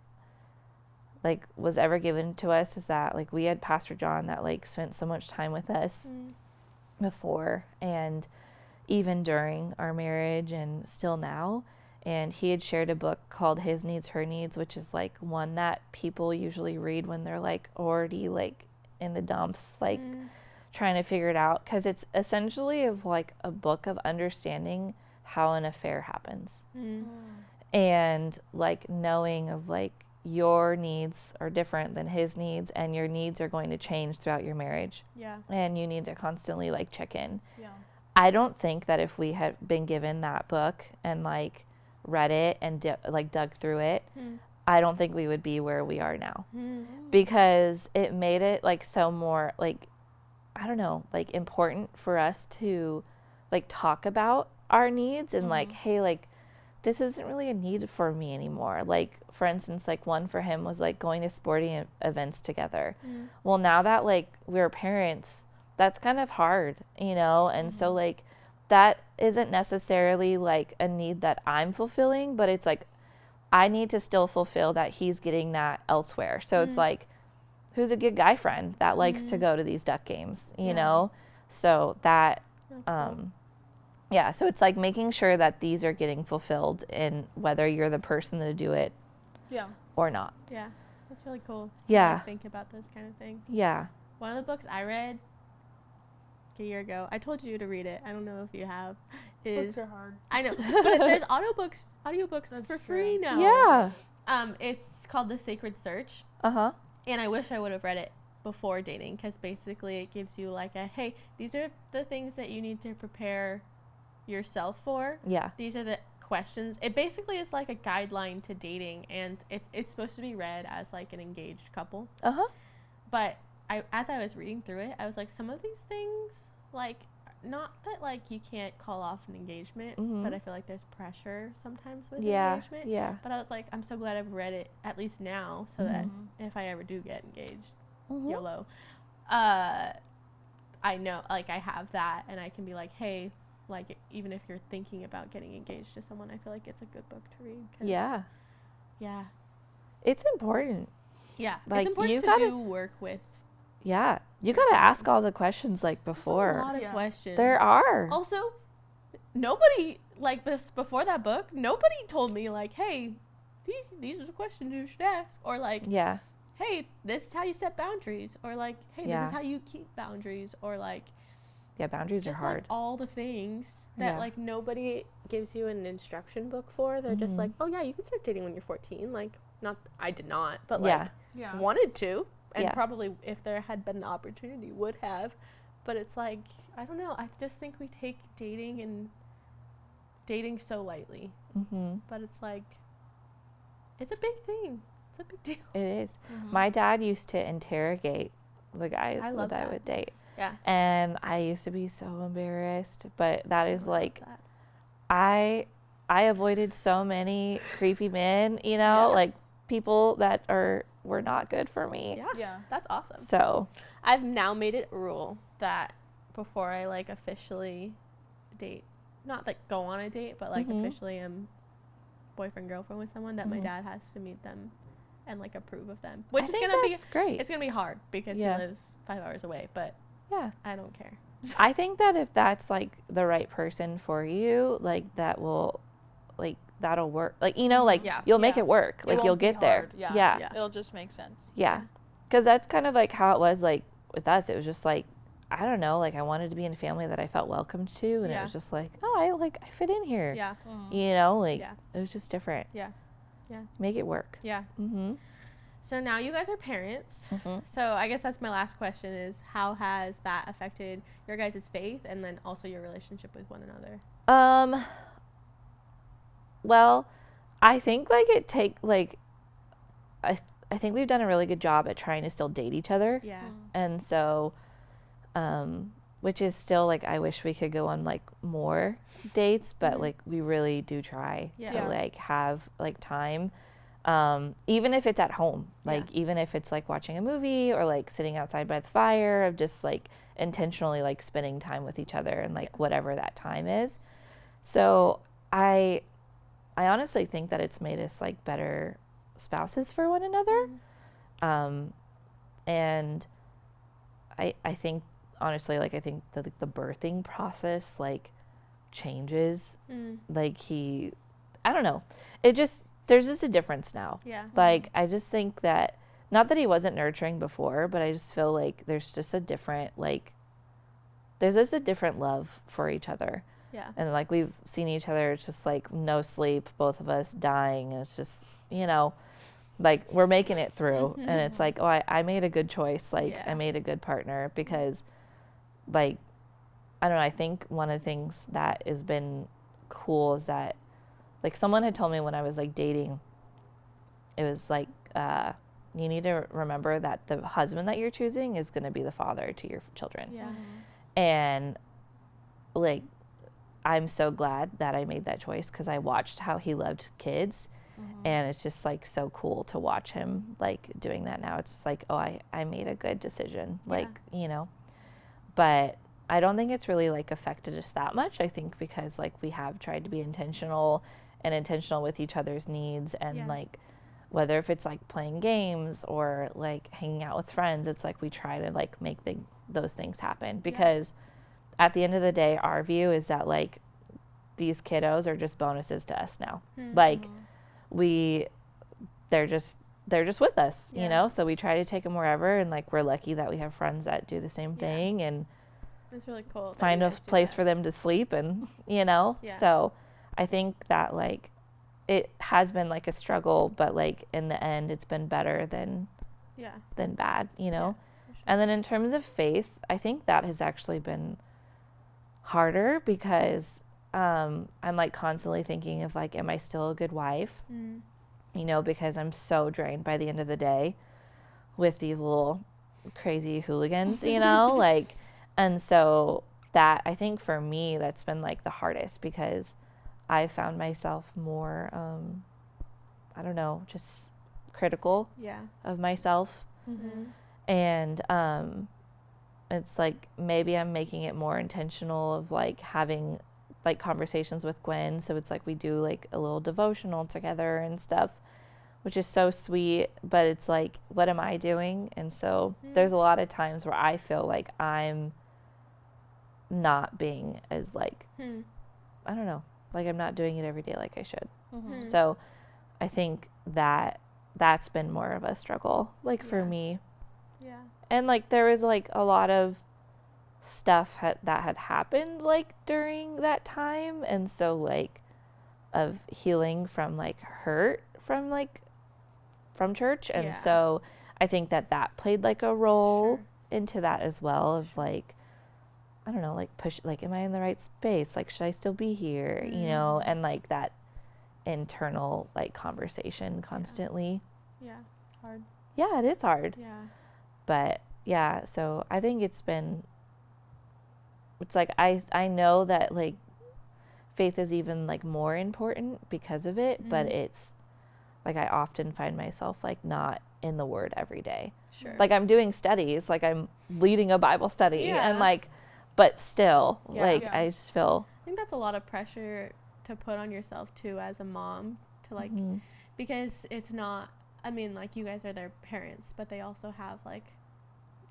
like was ever given to us is that like we had Pastor John that like spent so much time with us before. And even during our marriage and still now. And he had shared a book called His Needs, Her Needs, which is like one that people usually read when they're like already like in the dumps, like trying to figure it out. Because it's essentially of like a book of understanding how an affair happens. And like knowing of like your needs are different than his needs, and your needs are going to change throughout your marriage. Yeah. And you need to constantly like check in. Yeah. I don't think that if we had been given that book and like read it and like dug through it, I don't think we would be where we are now, because it made it like so more like, I don't know, like important for us to like talk about our needs and like, hey, like this isn't really a need for me anymore. Like, for instance, like one for him was like going to sporting events together. Well, now that like we're parents, that's kind of hard, you know? And so like that isn't necessarily like a need that I'm fulfilling, but it's like I need to still fulfill that he's getting that elsewhere. So it's like, who's a good guy friend that likes to go to these duck games, you know? So that, yeah, so it's like making sure that these are getting fulfilled, in whether you're the person to do it or not. Yeah. That's really cool. Yeah. To think about those kind of things. Yeah. One of the books I read a year ago, I told you to read it. I don't know if you have. Books are hard. I know, but there's audiobooks That's for true. free now. Yeah. It's called The Sacred Search, Uh-huh. and I wish I would have read it before dating, because basically it gives you like a, hey, these are the things that you need to prepare yourself for. Yeah. These are the questions. It basically is like a guideline to dating, and it's supposed to be read as like an engaged couple. Uh-huh. But as I was reading through it, I was like, some of these things, like, not that like you can't call off an engagement, but I feel like there's pressure sometimes with engagement. Yeah. But I was like, I'm so glad I've read it at least now, so that if I ever do get engaged, YOLO, I know, like, I have that, and I can be like, hey, like, even if you're thinking about getting engaged to someone, I feel like it's a good book to read. Yeah. Yeah. It's important. Yeah. Like, it's important you to gotta do work with. Yeah. You got to ask all the questions like before. There's a lot of questions. There are. Also, nobody, like, before that book, nobody told me, like, hey, these are the questions you should ask. Or, like, Yeah. hey, this is how you set boundaries. Or, like, hey, this is how you keep boundaries. Or, like, Yeah, boundaries are just hard. like all the things that like nobody gives you an instruction book for. They're just like, oh yeah, you can start dating when you're 14. Like, not, I did not, but like wanted to, and probably if there had been an opportunity would have. But it's like, I don't know, I just think we take dating so lightly. But it's like, it's a big thing. It's a big deal. It is. My dad used to interrogate the guys that I would date. Yeah. And I used to be so embarrassed, but that is like, I avoided so many creepy men, you know, like people that were not good for me. Yeah. That's awesome. So I've now made it a rule that before I like officially date, not like go on a date, but like officially am boyfriend girlfriend with someone, that my dad has to meet them and like approve of them. Which I is think gonna that's great. It's gonna be hard because he lives 5 hours away, but yeah, I don't care. I think that if that's like the right person for you, like that will, like that'll work. Like, you know, like you'll make it work. Like you'll get there. Yeah. It'll just make sense. Yeah. Because that's kind of like how it was like with us. It was just like, I don't know, like I wanted to be in a family that I felt welcomed to, and it was just like, oh, I fit in here. Yeah. You know, like it was just different. Yeah. Yeah. Make it work. Yeah. So now you guys are parents. So I guess that's my last question is, how has that affected your guys' faith and then also your relationship with one another? Well, I think like I think we've done a really good job at trying to still date each other. Yeah. And so, which is still like, I wish we could go on like more dates, but like we really do try to like have like time. Even if it's at home, like even if it's like watching a movie or like sitting outside by the fire, of just like intentionally like spending time with each other and like whatever that time is. So I honestly think that it's made us like better spouses for one another. And I think honestly, like I think the birthing process like changes. Mm. Like I don't know. There's just a difference now. Yeah. Like, I just think that, not that he wasn't nurturing before, but I just feel like there's just a different, like, there's just a different love for each other. Yeah. And, like, we've seen each other, it's just, like, no sleep, both of us dying. And it's just, you know, like, we're making it through. And it's like, oh, I made a good choice. Like, Yeah. I made a good partner because, like, I don't know, I think one of the things that has been cool is that, like, someone had told me when I was, like, dating, it was like, you need to remember that the husband that you're choosing is going to be the father to your children. Yeah. And, like, I'm so glad that I made that choice because I watched how he loved kids. And it's just, like, so cool to watch him, like, doing that now. It's just like, oh, I made a good decision, like, you know. But I don't think it's really, like, affected us that much. I think because, like, we have tried to be intentional with each other's needs and, like, whether if it's, like, playing games or, like, hanging out with friends, it's like we try to, like, make those things happen because at the end of the day, our view is that, like, these kiddos are just bonuses to us now. Like, they're just with us, you know? So we try to take them wherever, and, like, we're lucky that we have friends that do the same thing and It's really cool. find a place for them to sleep and, you know? Yeah. So I think that, like, it has been, like, a struggle, but, like, in the end, it's been better than bad, you know? For sure. And then in terms of faith, I think that has actually been harder because I'm, like, constantly thinking of, like, am I still a good wife? You know, because I'm so drained by the end of the day with these little crazy hooligans, you know? Like, and so that, I think for me, that's been, like, the hardest because I found myself more, I don't know, just critical of myself. And it's like maybe I'm making it more intentional of, like, having, like, conversations with Gwen. So it's like we do, like, a little devotional together and stuff, which is so sweet. But it's like, what am I doing? And so there's a lot of times where I feel like I'm not being as, like, I don't know, like, I'm not doing it every day like I should. So I think that that's been more of a struggle, like, for me. And, like, there was, like, a lot of stuff that had happened, like, during that time. And so, like, of healing from, like, hurt from, like, from church. And so I think that played, like, a role into that as well of, like, I don't know, like, push, like, am I in the right space? Like, should I still be here? You know, and, like, that internal, like, conversation constantly. Hard. Yeah, it is hard. But so I think it's like, I know that, like, faith is even, like, more important because of it, but it's like I often find myself, like, not in the Word every day. Like, I'm doing studies, like, I'm leading a Bible study and, like, but still, like, I just feel. I think that's a lot of pressure to put on yourself too as a mom to, like, because it's not, I mean, like, you guys are their parents, but they also have, like,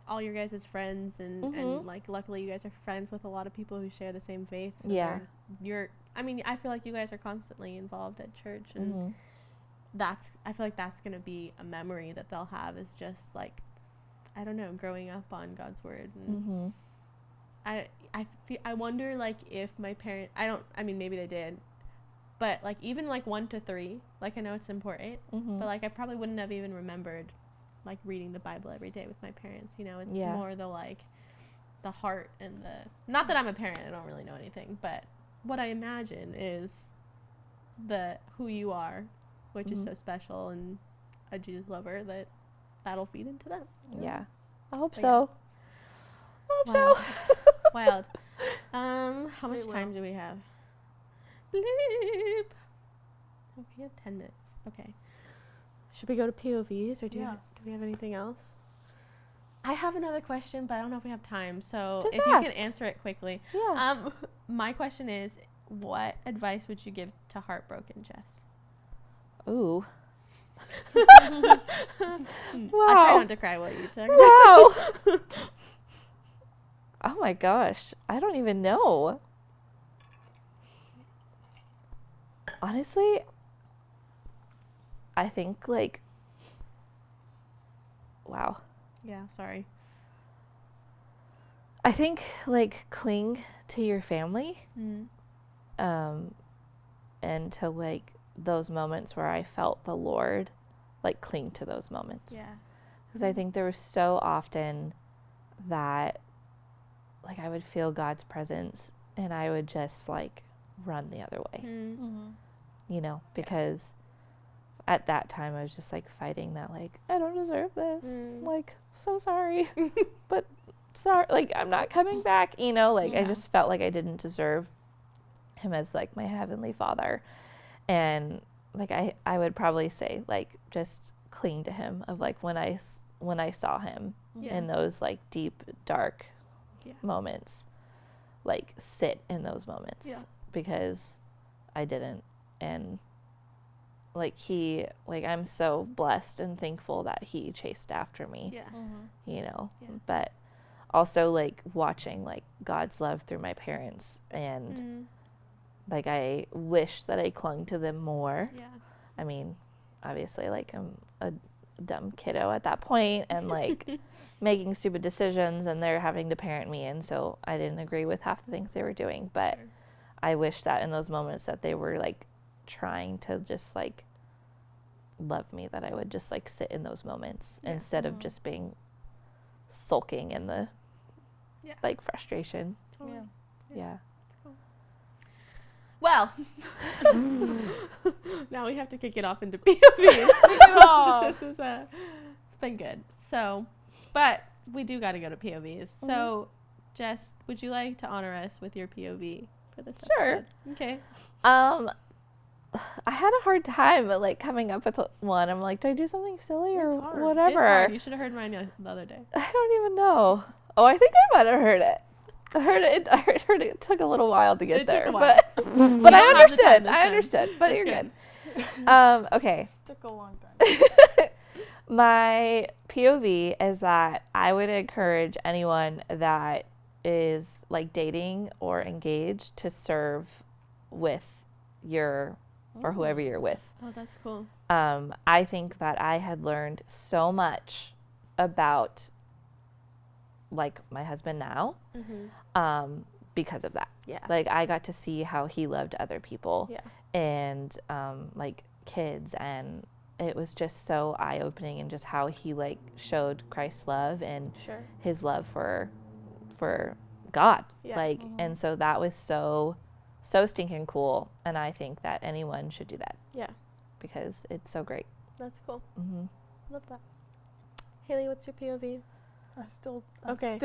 all your guys' friends and like, luckily you guys are friends with a lot of people who share the same faith. So I mean, I feel like you guys are constantly involved at church, and I feel like that's going to be a memory that they'll have, is just, like, I don't know, growing up on God's word. And I wonder, like, if my parents, I mean, maybe they did, but, like, even, like, 1 to 3, like, I know it's important, but, like, I probably wouldn't have even remembered, like, reading the Bible every day with my parents, you know? It's more the, like, the heart and not that I'm a parent, I don't really know anything, but what I imagine is who you are, which is so special, and a Jesus lover, that'll feed into that. Yeah. I hope so. Wild. How much time do we have? Bleep. Oh, we have 10 minutes. Okay. Should we go to POVs, or do we have anything else? I have another question, but I don't know if we have time. So just if ask. you can answer it quickly. My question is, what advice would you give to heartbroken Jess? Ooh. Wow. I'll try not to cry while you talk. Wow. Oh my gosh. I don't even know. Honestly, I think, like, wow. Yeah, sorry. I think, like, cling to your family, Mm-hmm. and to, like, those moments where I felt the Lord, like, cling to those moments. Yeah. Because I think there was so often that, like, I would feel God's presence and I would just, like, run the other way, Mm-hmm. you know, because at that time I was just, like, fighting that, like, I don't deserve this. Like, so sorry, but sorry, like, I'm not coming back, you know, like, I just felt like I didn't deserve him as, like, my heavenly Father. And, like, I would probably say, like, just cling to him of, like, when I saw him in those, like, deep, dark moments, like, sit in those moments because I didn't. And, like, I'm so blessed and thankful that he chased after me, you know, but also, like, watching, like, God's love through my parents, and like, I wish that I clung to them more. I mean, obviously, like, I'm a dumb kiddo at that point and, like, making stupid decisions, and they're having to parent me, and so I didn't agree with half the things they were doing, but I wish that in those moments that they were, like, trying to just, like, love me, that I would just, like, sit in those moments instead of just being sulking in the like, frustration. Totally. Yeah. Well, now we have to kick it off into POVs. This is it's been good. So, but we do got to go to POVs. So, Jess, would you like to honor us with your POV for this episode? Okay. I had a hard time, like, coming up with one. I'm like, do I do something silly or whatever? It's hard. You should have heard mine the other day. I don't even know. Oh, I think I might have heard it. I heard it took a little while to get there, but I understood. But you're good. Okay. Took a long time. My POV is that I would encourage anyone that is, like, dating or engaged to serve with your or whoever you're with. Oh, that's cool. I think that I had learned so much about, like, my husband now, because of that. Yeah. Like, I got to see how he loved other people and, like, kids, and it was just so eye-opening, and just how he, like, showed Christ's love and his love for God. Like, and so that was so stinking cool, and I think that anyone should do that. Yeah. Because it's so great. That's cool. Love that. Haley, what's your POV? I'm still cooking.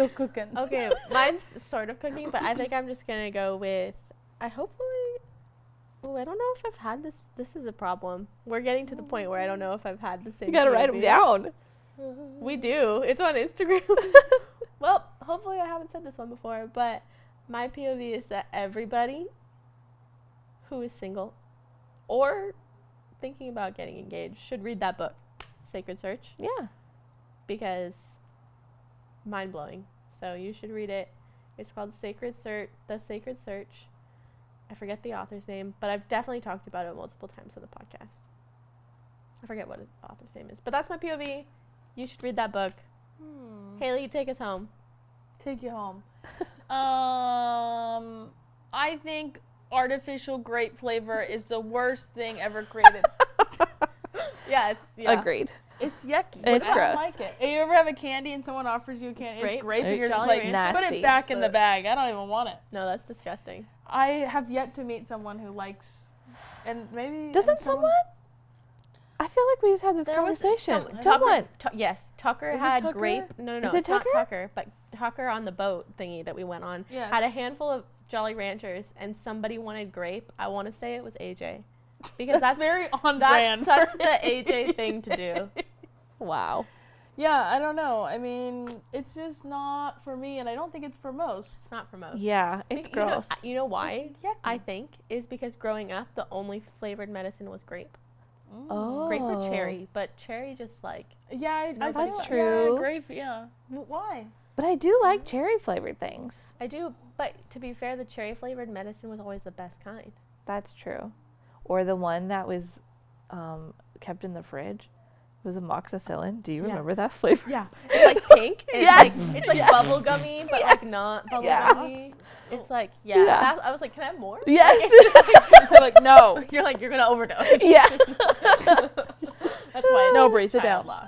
Okay, mine's sort of cooking, but I think I'm just gonna go with. I don't know if I've had this. This is a problem. We're getting to the point where I don't know if I've had the same. You gotta write them down. We do. It's on Instagram. Well, hopefully I haven't said this one before, but my POV is that everybody who is single or thinking about getting engaged should read that book, Sacred Search. Yeah. Because mind-blowing. So you should read it. It's called The Sacred Search. I forget the author's name, but I've definitely talked about it multiple times on the podcast. I forget what the author's name is, but that's my POV. You should read that book. Haley, take us home. Take you home. I think artificial grape flavor is the worst thing ever created. Agreed. It's yucky. It's I gross. don't like it. You ever have a candy and someone offers you a candy? It's grape and you're just like, nasty. put it back in the bag. I don't even want it. No, that's disgusting. I have yet to meet someone who likes, and maybe... Doesn't someone? I feel like we just had this conversation. Tucker had Tucker? grape. No, Is it it's not Tucker? Tucker, but Tucker on the boat thingy that we went on had a handful of Jolly Ranchers, and somebody wanted grape. I want to say it was AJ. Because that's very on brand. That's such the AJ thing to do. Wow. Yeah, I don't know. I mean, it's just not for me, and I don't think it's for most. It's not for most. Yeah, it's gross. You know why? I think is because growing up, the only flavored medicine was grape. Oh. Grape or cherry, but cherry just like. Yeah, that's true. Yeah, grape, yeah. Why? But I do like cherry flavored things. I do, but to be fair, the cherry flavored medicine was always the best kind. That's true. Or the one that was kept in the fridge. It was amoxicillin. Do you Yeah. remember that flavor? Yeah. It's like pink. And Yes. It's like bubble gummy, but like not bubble gummy. It's like, Yeah. That, I was like, can I have more? Yes. They're like, no. You're like, you're going to overdose. Yeah. That's why it's No, Bree, sit child down. lock.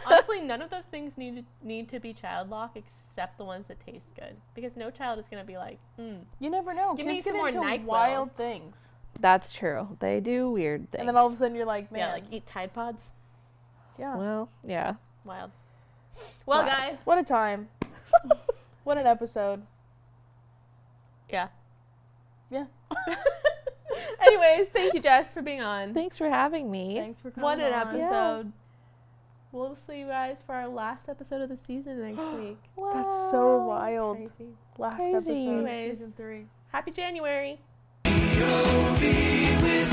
Honestly, none of those things need to be child lock except the ones that taste good. Because no child is going to be like, You never know. Give Kids me get some more into NyQuil. wild things. That's true. They do weird things. And then all of a sudden you're like, man. yeah, like eat Tide Pods. Yeah. Well, yeah. Wild. Well, Wild. guys. What a time. What an episode. Yeah. Yeah. Anyways, thank you, Jess, for being on. Thanks for having me. Thanks for coming What an on. episode. We'll see you guys for our last episode of the season next week. That's so wild. Crazy. Last Crazy. episode of Anyways. season 3. Happy January. P.O.V. with